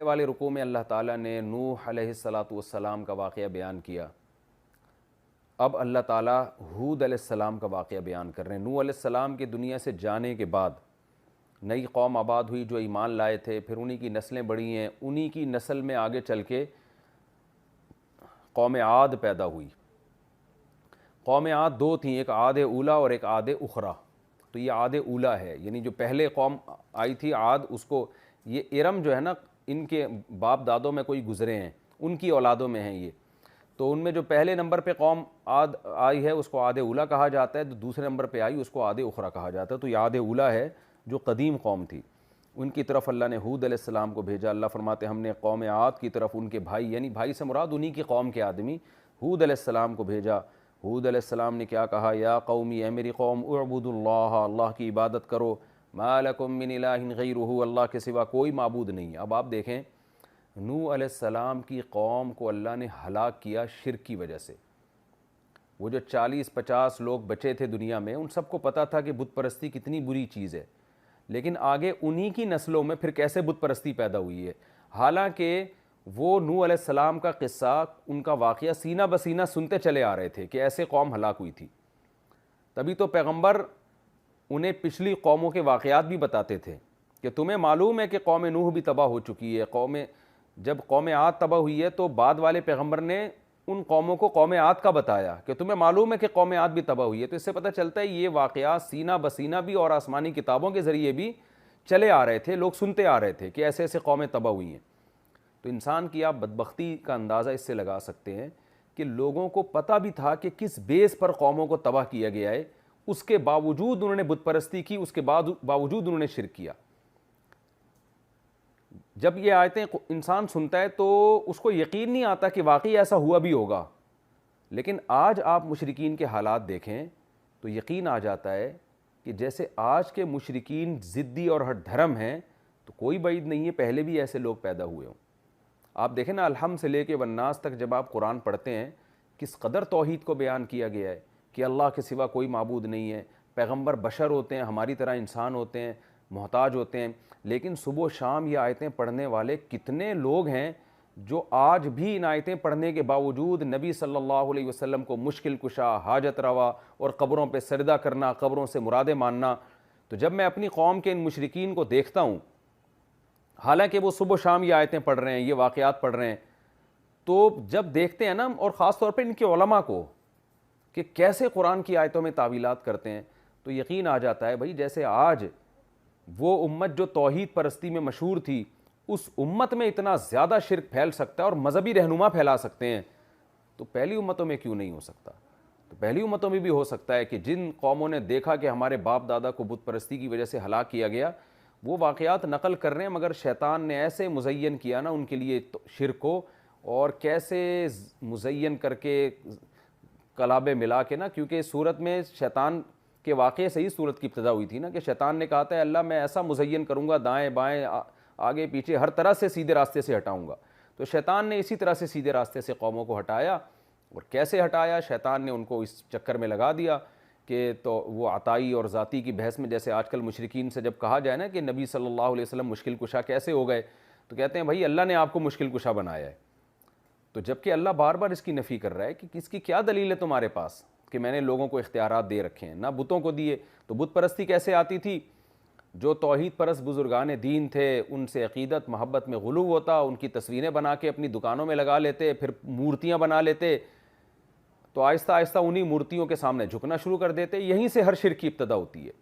والے رکوع میں اللہ تعالیٰ نے نوح علیہ الصلاۃ والسلام کا واقعہ بیان کیا. اب اللہ تعالیٰ ہود علیہ السلام کا واقعہ بیان کر رہے ہیں. نوح علیہ السلام کے دنیا سے جانے کے بعد نئی قوم آباد ہوئی جو ایمان لائے تھے، پھر انہی کی نسلیں بڑھی ہیں، انہی کی نسل میں آگے چل کے قوم عاد پیدا ہوئی. قوم عاد دو تھیں، ایک عاد اولا اور ایک عاد اخرى. تو یہ عاد اولا ہے، یعنی جو پہلے قوم آئی تھی عاد، اس کو یہ ارم جو ہے نا، ان کے باپ دادوں میں کوئی گزرے ہیں، ان کی اولادوں میں ہیں یہ. تو ان میں جو پہلے نمبر پہ قوم عاد آئی ہے اس کو عاد اولا کہا جاتا ہے، جو دوسرے نمبر پہ آئی اس کو عاد اخرى کہا جاتا ہے. تو یہ عاد اولا ہے جو قدیم قوم تھی. ان کی طرف اللہ نے ہود علیہ السلام کو بھیجا. اللہ فرماتے ہم نے قوم عاد کی طرف ان کے بھائی، یعنی بھائی سے مراد انہی کی قوم کے آدمی، ہود علیہ السلام کو بھیجا. ہود علیہ السلام نے کیا کہا؟ یا قومی، اے میری قوم، اعبدوا اللہ، اللہ کی عبادت کرو، ما لکم من الہ غیرہ، اللہ کے سوا کوئی معبود نہیں. اب آپ دیکھیں نوح علیہ السلام کی قوم کو اللہ نے ہلاک کیا شرک کی وجہ سے. وہ جو 40-50 لوگ بچے تھے دنیا میں، ان سب کو پتہ تھا کہ بت پرستی کتنی بری چیز ہے، لیکن آگے انہی کی نسلوں میں پھر کیسے بت پرستی پیدا ہوئی ہے. حالانکہ وہ نوح علیہ السلام کا قصہ، ان کا واقعہ سینہ بسینہ سنتے چلے آ رہے تھے کہ ایسے قوم ہلاک ہوئی تھی. تبھی تو پیغمبر انہیں پچھلی قوموں کے واقعات بھی بتاتے تھے کہ تمہیں معلوم ہے کہ قوم نوح بھی تباہ ہو چکی ہے. جب قوم عاد تباہ ہوئی ہے تو بعد والے پیغمبر نے ان قوموں کو قوم عاد کا بتایا کہ تمہیں معلوم ہے کہ قوم عاد بھی تباہ ہوئی ہے. تو اس سے پتہ چلتا ہے یہ واقعات سینہ بسینہ بھی اور آسمانی کتابوں کے ذریعے بھی چلے آ رہے تھے، لوگ سنتے آ رہے تھے کہ ایسے ایسے قومیں تباہ ہوئی ہیں. تو انسان کی آپ بدبختی کا اندازہ اس سے لگا سکتے ہیں کہ لوگوں کو پتہ بھی تھا کہ کس بیس پر قوموں کو تباہ کیا گیا ہے، اس کے باوجود انہوں نے بت پرستی کی، اس کے باوجود انہوں نے شرک کیا. جب یہ آیتیں انسان سنتا ہے تو اس کو یقین نہیں آتا کہ واقعی ایسا ہوا بھی ہوگا. لیکن آج آپ مشرکین کے حالات دیکھیں تو یقین آ جاتا ہے کہ جیسے آج کے مشرکین ضدی اور ہٹ دھرم ہیں، تو کوئی بعید نہیں ہے پہلے بھی ایسے لوگ پیدا ہوئے ہوں. آپ دیکھیں نا، الحمد سے لے کے والناس تک جب آپ قرآن پڑھتے ہیں کس قدر توحید کو بیان کیا گیا ہے کہ اللہ کے سوا کوئی معبود نہیں ہے. پیغمبر بشر ہوتے ہیں، ہماری طرح انسان ہوتے ہیں، محتاج ہوتے ہیں، لیکن صبح و شام یہ آیتیں پڑھنے والے کتنے لوگ ہیں جو آج بھی ان آیتیں پڑھنے کے باوجود نبی صلی اللہ علیہ وسلم کو مشکل کشا، حاجت روا اور قبروں پہ سجدہ کرنا، قبروں سے مرادیں ماننا. تو جب میں اپنی قوم کے ان مشرکین کو دیکھتا ہوں، حالانکہ وہ صبح و شام یہ آیتیں پڑھ رہے ہیں، یہ واقعات پڑھ رہے ہیں، تو جب دیکھتے ہیں نا، اور خاص طور پہ ان کے علماء کو کہ کیسے قرآن کی آیتوں میں تعویلات کرتے ہیں، تو یقین آ جاتا ہے بھائی جیسے آج وہ امت جو توحید پرستی میں مشہور تھی، اس امت میں اتنا زیادہ شرک پھیل سکتا ہے اور مذہبی رہنما پھیلا سکتے ہیں، تو پہلی امتوں میں کیوں نہیں ہو سکتا؟ تو پہلی امتوں میں بھی ہو سکتا ہے کہ جن قوموں نے دیکھا کہ ہمارے باپ دادا کو بت پرستی کی وجہ سے ہلاک کیا گیا، وہ واقعات نقل کر رہے ہیں، مگر شیطان نے ایسے مزین کیا نا ان کے لیے شرک کو، اور کیسے مزین کر کے کلابے ملا کے نا، کیونکہ صورت میں شیطان کے واقعے سے ہی صورت کی ابتدا ہوئی تھی نا، کہ شیطان نے کہا تھا اللہ میں ایسا مزین کروں گا، دائیں بائیں آگے پیچھے ہر طرح سے سیدھے راستے سے ہٹاؤں گا. تو شیطان نے اسی طرح سے سیدھے راستے سے قوموں کو ہٹایا. اور کیسے ہٹایا؟ شیطان نے ان کو اس چکر میں لگا دیا کہ تو وہ عطائی اور ذاتی کی بحث میں، جیسے آج کل مشرکین سے جب کہا جائے نا کہ نبی صلی اللہ علیہ وسلم مشکل کشا کیسے ہو گئے، تو کہتے ہیں بھائی اللہ نے آپ کو مشکل کشا بنایا ہے. تو جبکہ اللہ بار بار اس کی نفی کر رہا ہے کہ اس کی کیا دلیل ہے تمہارے پاس کہ میں نے لوگوں کو اختیارات دے رکھے ہیں، نہ بتوں کو دیے. تو بت پرستی کیسے آتی تھی؟ جو توحید پرست بزرگان دین تھے ان سے عقیدت محبت میں غلو ہوتا، ان کی تصویریں بنا کے اپنی دکانوں میں لگا لیتے، پھر مورتیاں بنا لیتے، تو آہستہ آہستہ انہی مورتیوں کے سامنے جھکنا شروع کر دیتے. یہیں سے ہر شرک کی ابتدا ہوتی ہے.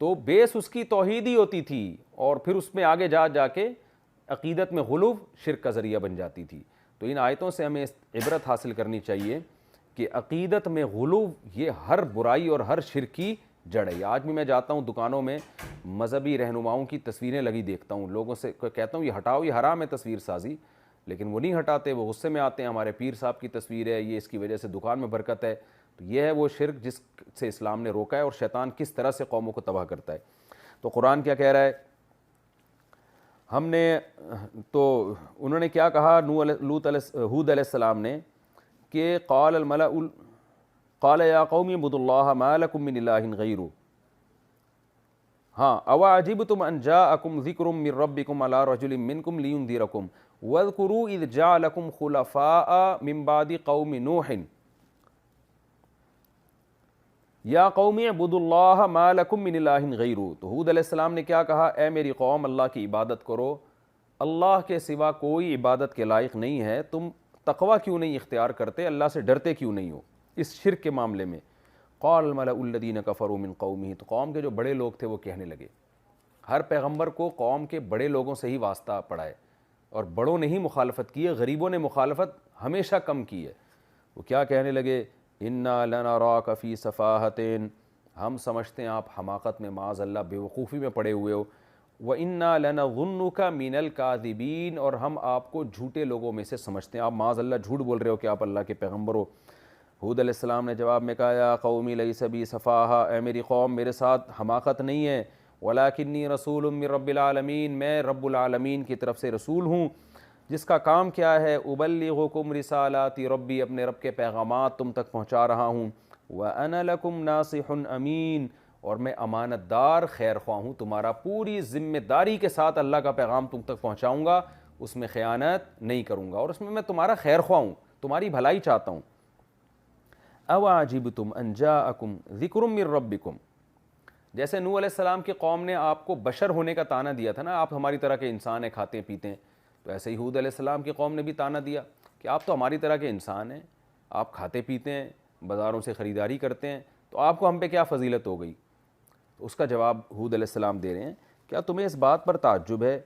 تو بیس اس کی توحید ہی ہوتی تھی، اور پھر اس میں آگے جا کے عقیدت میں غلو شرک کا ذریعہ بن جاتی تھی. تو ان آیتوں سے ہمیں عبرت حاصل کرنی چاہیے کہ عقیدت میں غلو یہ ہر برائی اور ہر شرک کی جڑ ہے. آج بھی میں جاتا ہوں دکانوں میں، مذہبی رہنماؤں کی تصویریں لگی دیکھتا ہوں، لوگوں سے کہتا ہوں یہ ہٹاؤ، یہ حرام ہے تصویر سازی، لیکن وہ نہیں ہٹاتے، وہ غصے میں آتے ہیں ہمارے پیر صاحب کی تصویر ہے، یہ اس کی وجہ سے دکان میں برکت ہے. تو یہ ہے وہ شرک جس سے اسلام نے روکا ہے، اور شیطان کس طرح سے قوموں کو تباہ کرتا ہے. تو قرآن کیا کہہ رہا ہے؟ ہم نے تو انہوں نے کیا کہا ہود علیہ السلام نے کہ قال الملأ قال یا قوم اعبدوا اللہ ما لکم من الہ غیرہ. ہاں، اواعجبتم ان جاءکم ذکر من ربکم علی رجل منکم لینذرکم واذکروا اذ جعلکم خلفاء من بعد قوم نوح یا قوم اعبدوا اللہ ما لکم من الہ غیرہ۔ تو ہود علیہ السلام نے کیا کہا؟ اے میری قوم، اللہ کی عبادت کرو، اللہ کے سوا کوئی عبادت کے لائق نہیں ہے، تم تقوی کیوں نہیں اختیار کرتے، اللہ سے ڈرتے کیوں نہیں ہو اس شرک کے معاملے میں؟ قال الملأ الذین کفروا من قومہ، تو قوم کے جو بڑے لوگ تھے وہ کہنے لگے، ہر پیغمبر کو قوم کے بڑے لوگوں سے ہی واسطہ پڑا ہے، اور بڑوں نے ہی مخالفت کی ہے، غریبوں نے مخالفت ہمیشہ کم کی ہے۔ وہ کیا کہنے لگے؟ انا لنراک فی سفاہۃ، ہم سمجھتے ہیں آپ حماقت میں، معاذ اللہ بے وقوفی میں پڑے ہوئے ہو، وَإِنَّا لَنَظُنُّكَ مِنَ الْكَاذِبِينَ، اور ہم آپ کو جھوٹے لوگوں میں سے سمجھتے ہیں، آپ معاذ اللہ جھوٹ بول رہے ہو کہ آپ اللہ کے پیغمبر ہو۔ ہود علیہ السلام نے جواب میں کہا، یا قومی لیس بی سفاہہ، اے میری قوم، میرے ساتھ حماقت نہیں ہے، وَلَكِنِّي رَسُولٌ مِّن رَبِّ الْعَالَمِينَ، میں رب العالمین کی طرف سے رسول ہوں، جس کا کام کیا ہے؟ اُبَلِّغُكُمْ رِسَالَاتِ رَبِّي، اپنے رب کے پیغامات تم تک پہنچا رہا ہوں، وَأَنَا لَكُمْ نَاصِحٌ أَمِينٌ، اور میں امانت دار خیر خواہ ہوں، تمہارا پوری ذمہ داری کے ساتھ اللہ کا پیغام تم تک پہنچاؤں گا، اس میں خیانت نہیں کروں گا، اور اس میں تمہارا خیر خواہ ہوں، تمہاری بھلائی چاہتا ہوں۔ اواعجبتم ان جاءکم ذکر من ربکم، جیسے نوح علیہ السلام کی قوم نے آپ کو بشر ہونے کا طعنہ دیا تھا نا، آپ ہماری طرح کے انسان ہیں، کھاتے ہیں پیتے ہیں، تو ایسے ہی ہود علیہ السلام کی قوم نے بھی طعنہ دیا کہ آپ تو ہماری طرح کے انسان ہیں، آپ کھاتے پیتے ہیں، بازاروں سے خریداری کرتے ہیں، تو آپ کو ہم پہ کیا فضیلت ہو گئی؟ تو اس کا جواب ہود علیہ السلام دے رہے ہیں، کیا تمہیں اس بات پر تعجب ہے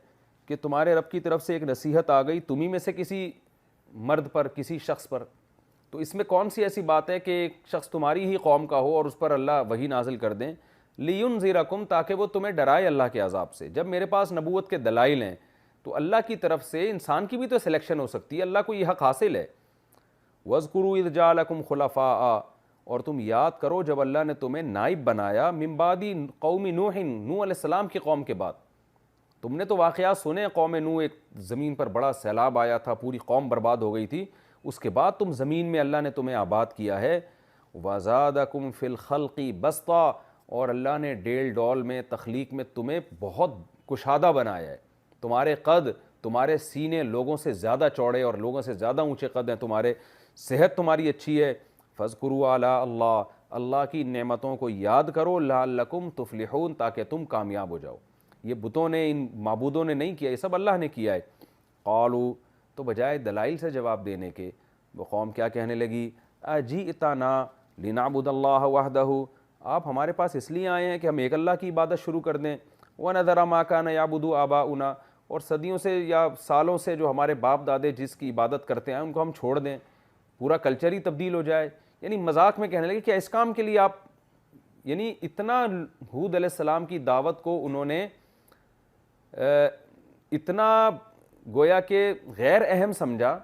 کہ تمہارے رب کی طرف سے ایک نصیحت آ گئی تمہیں میں سے کسی مرد پر، کسی شخص پر، تو اس میں کون سی ایسی بات ہے کہ ایک شخص تمہاری ہی قوم کا ہو اور اس پر اللہ وحی نازل کر دیں، لِيُنذِرَكُمْ، تاکہ وہ تمہیں ڈرائے اللہ کے عذاب سے۔ جب میرے پاس نبوت کے دلائل ہیں تو اللہ کی طرف سے انسان کی بھی تو سلیکشن ہو سکتی ہے، اللہ کو یہ حق حاصل ہے۔ وَاذْكُرُوا إِذْ جَعَلَكُمْ خُلَفَاءَ، اور تم یاد کرو جب اللہ نے تمہیں نائب بنایا، من بعد قوم نوح، نوح علیہ السلام کی قوم کے بعد۔ تم نے تو واقعات سنے، قوم نوح، ایک زمین پر بڑا سیلاب آیا تھا، پوری قوم برباد ہو گئی تھی، اس کے بعد تم زمین میں اللہ نے تمہیں آباد کیا ہے۔ وَزَادَكُمْ فِي الْخَلْقِ بَسْطًا، اور اللہ نے ڈیل ڈول میں، تخلیق میں تمہیں بہت کشادہ بنایا ہے، تمہارے قد، تمہارے سینے لوگوں سے زیادہ چوڑے اور لوگوں سے زیادہ اونچے قد ہیں تمہارے، صحت تمہاری اچھی ہے۔ فَاذْكُرُوا آلاءَ اللَّهِ، اللہ کی نعمتوں کو یاد کرو، لَعَلَّكُمْ تُفْلِحُونَ، تاکہ تم کامیاب ہو جاؤ۔ یہ بتوں نے، ان معبودوں نے نہیں کیا، یہ سب اللہ نے کیا ہے۔ قالوا، تو بجائے دلائل سے جواب دینے کے وہ قوم کیا کہنے لگی؟ اجئتنا لنعبد اللہ وحدہ، آپ ہمارے پاس اس لیے آئے ہیں کہ ہم ایک اللہ کی عبادت شروع کر دیں، وَنَذَرَ مَا كَانَ يَعْبُدُ آبَاؤُنَا، اور صدیوں سے یا سالوں سے جو ہمارے باپ دادے جس کی عبادت کرتے ہیں ان کو ہم چھوڑ دیں، پورا کلچر ہی تبدیل ہو جائے۔ یعنی مذاق میں کہنے لگے کہ اس کام کے لیے آپ، یعنی اتنا ہود علیہ السلام کی دعوت کو انہوں نے اتنا گویا کہ غیر اہم سمجھا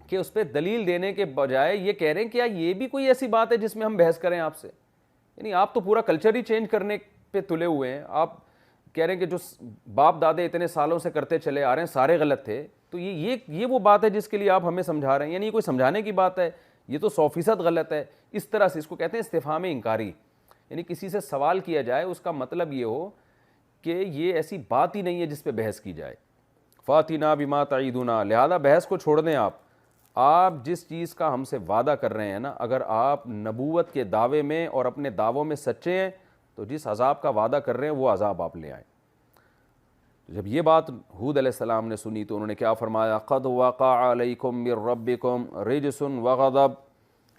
کہ اس پہ دلیل دینے کے بجائے یہ کہہ رہے ہیں کہ یہ بھی کوئی ایسی بات ہے جس میں ہم بحث کریں آپ سے، یعنی آپ تو پورا کلچر ہی چینج کرنے پہ تلے ہوئے ہیں، آپ کہہ رہے ہیں کہ جو باپ دادے اتنے سالوں سے کرتے چلے آ رہے ہیں سارے غلط تھے، تو یہ وہ بات ہے جس کے لیے آپ ہمیں سمجھا رہے ہیں، یعنی یہ کوئی سمجھانے کی بات ہے، یہ تو 100% غلط ہے۔ اس طرح سے اس کو کہتے ہیں استفہام انکاری، یعنی کسی سے سوال کیا جائے اس کا مطلب یہ ہو کہ یہ ایسی بات ہی نہیں ہے جس پہ بحث کی جائے۔ فَاتِنَا بِمَا تَعِدُنَا، لہذا بحث کو چھوڑ دیں آپ جس چیز کا ہم سے وعدہ کر رہے ہیں نا، اگر آپ نبوت کے دعوے میں اور اپنے دعووں میں سچے ہیں تو جس عذاب کا وعدہ کر رہے ہیں وہ عذاب آپ لے آئیں۔ جب یہ بات ہود علیہ السلام نے سنی تو انہوں نے کیا فرمایا؟ قد وقع علیکم من ربکم رجس وغضب،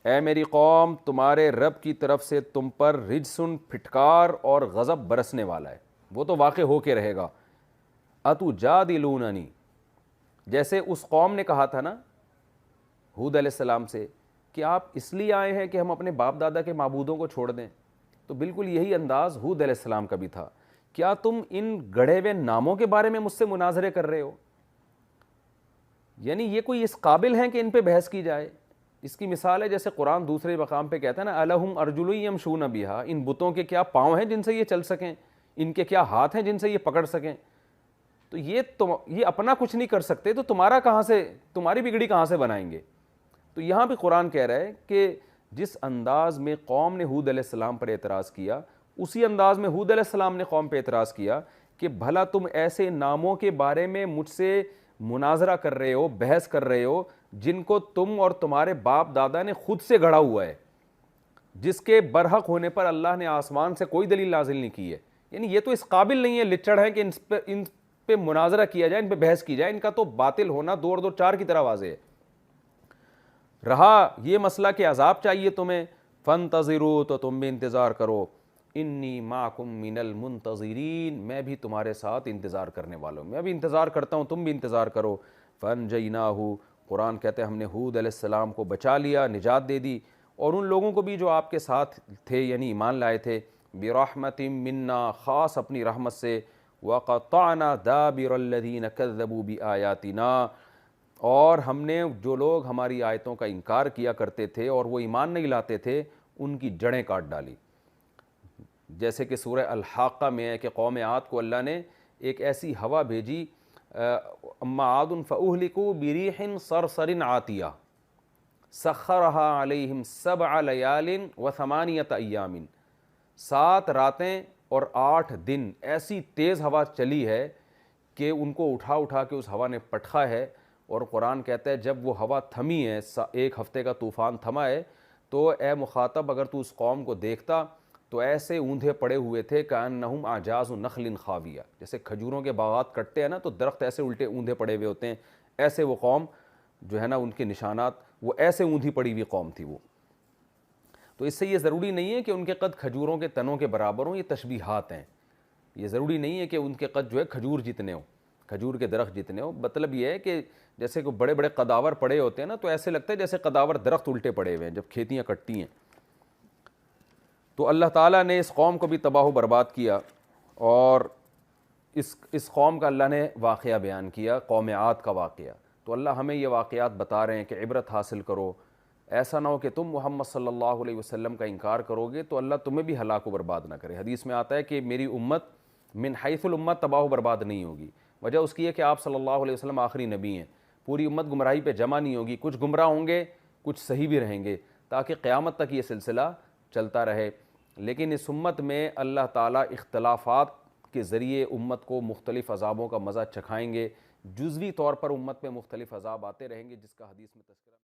اے میری قوم، تمہارے رب کی طرف سے تم پر رجسن، پھٹکار اور غضب برسنے والا ہے، وہ تو واقع ہو کے رہے گا۔ اتجادلوننی، جیسے اس قوم نے کہا تھا نا ہود علیہ السلام سے کہ آپ اس لیے آئے ہیں کہ ہم اپنے باپ دادا کے معبودوں کو چھوڑ دیں، تو بالکل یہی انداز ہود علیہ السلام کا بھی تھا، کیا تم ان گڑھے ہوئے ناموں کے بارے میں مجھ سے مناظرے کر رہے ہو؟ یعنی یہ کوئی اس قابل ہیں کہ ان پہ بحث کی جائے؟ اس کی مثال ہے جیسے قرآن دوسرے مقام پہ کہتا ہے نا، الہم ارجل یمشون بہا، ان بتوں کے کیا پاؤں ہیں جن سے یہ چل سکیں، ان کے کیا ہاتھ ہیں جن سے یہ پکڑ سکیں، تو یہ اپنا کچھ نہیں کر سکتے تو تمہارا کہاں سے، تمہاری بگڑی کہاں سے بنائیں گے؟ تو یہاں بھی قرآن کہہ رہا ہے کہ جس انداز میں قوم نے ہود علیہ السلام پر اعتراض کیا اسی انداز میں ہود علیہ السلام نے قوم پہ اعتراض کیا کہ بھلا تم ایسے ناموں کے بارے میں مجھ سے مناظرہ کر رہے ہو، بحث کر رہے ہو، جن کو تم اور تمہارے باپ دادا نے خود سے گھڑا ہوا ہے، جس کے برحق ہونے پر اللہ نے آسمان سے کوئی دلیل نازل نہیں کی ہے. یعنی یہ تو اس قابل نہیں ہے، لچڑ ہے کہ ان پہ مناظرہ کیا جائے، ان پہ بحث کی جائے. ان کا تو باطل ہونا دو اور دو چار کی طرح واضح ہے. رہا یہ مسئلہ کہ عذاب چاہیے تمہیں، فانتظروا، تو تم بھی انتظار کرو، انی معکم من المنتظرین، میں بھی تمہارے ساتھ انتظار کرنے والوں، میں بھی انتظار کرتا ہوں، تم بھی انتظار کرو. فانجیناہ، قرآن کہتے ہیں ہم نے ہود علیہ السلام کو بچا لیا، نجات دے دی، اور ان لوگوں کو بھی جو آپ کے ساتھ تھے، یعنی ایمان لائے تھے، برحمت منا، خاص اپنی رحمت سے، وقطعنا دابر الذین کذبوا بآیاتنا، اور ہم نے جو لوگ ہماری آیتوں کا انکار کیا کرتے تھے اور وہ ایمان نہیں لاتے تھے ان کی جڑیں کاٹ ڈالی. جیسے کہ سورہ الحاقہ میں ہے کہ قوم عاد کو اللہ نے ایک ایسی ہوا بھیجی، اما عاد فاہلکوا بریح صرصر عاتیہ سخرها علیہم 7 لیال و8 ایام، 7 راتیں اور 8 دن ایسی تیز ہوا چلی ہے کہ ان کو اٹھا اٹھا کے اس ہوا نے پٹخا ہے. اور قرآن کہتا ہے جب وہ ہوا تھمی ہے، 1 ہفتے کا طوفان تھما ہے، تو اے مخاطب اگر تو اس قوم کو دیکھتا تو ایسے اوندھے پڑے ہوئے تھے کأنہم اعجاز نخل خاویہ، جیسے کھجوروں کے باغات کٹتے ہیں نا تو درخت ایسے الٹے اوندھے پڑے ہوئے ہوتے ہیں، ایسے وہ قوم جو ہے نا ان کے نشانات، وہ ایسے اوندھی پڑی ہوئی قوم تھی وہ. تو اس سے یہ ضروری نہیں ہے کہ ان کے قد کھجوروں کے تنوں کے برابر ہوں، یہ تشبیہات ہیں. یہ ضروری نہیں ہے کہ ان کے قد جو ہے کھجور جتنے ہوں، کھجور کے درخت جتنے ہوں. مطلب یہ ہے کہ جیسے کہ بڑے بڑے قداور پڑے ہوتے ہیں نا تو ایسے لگتا ہے جیسے قداور درخت الٹے پڑے ہوئے ہیں جب کھیتیاں کٹتی ہیں. تو اللہ تعالیٰ نے اس قوم کو بھی تباہ و برباد کیا، اور اس قوم کا اللہ نے واقعہ بیان کیا، قوم عاد کا واقعہ. تو اللہ ہمیں یہ واقعات بتا رہے ہیں کہ عبرت حاصل کرو، ایسا نہ ہو کہ تم محمد صلی اللہ علیہ وسلم کا انکار کرو گے تو اللہ تمہیں بھی ہلاک و برباد نہ کرے. حدیث میں آتا ہے کہ میری امت من حیث الامت تباہ و برباد نہیں ہوگی. وجہ اس کی ہے کہ آپ صلی اللہ علیہ وسلم آخری نبی ہیں، پوری امت گمراہی پہ جمع نہیں ہوگی، کچھ گمراہ ہوں گے کچھ صحیح بھی رہیں گے، تاکہ قیامت تک یہ سلسلہ چلتا رہے. لیکن اس امت میں اللہ تعالیٰ اختلافات کے ذریعے امت کو مختلف عذابوں کا مزہ چکھائیں گے، جزوی طور پر امت پہ مختلف عذاب آتے رہیں گے، جس کا حدیث میں تذکرہ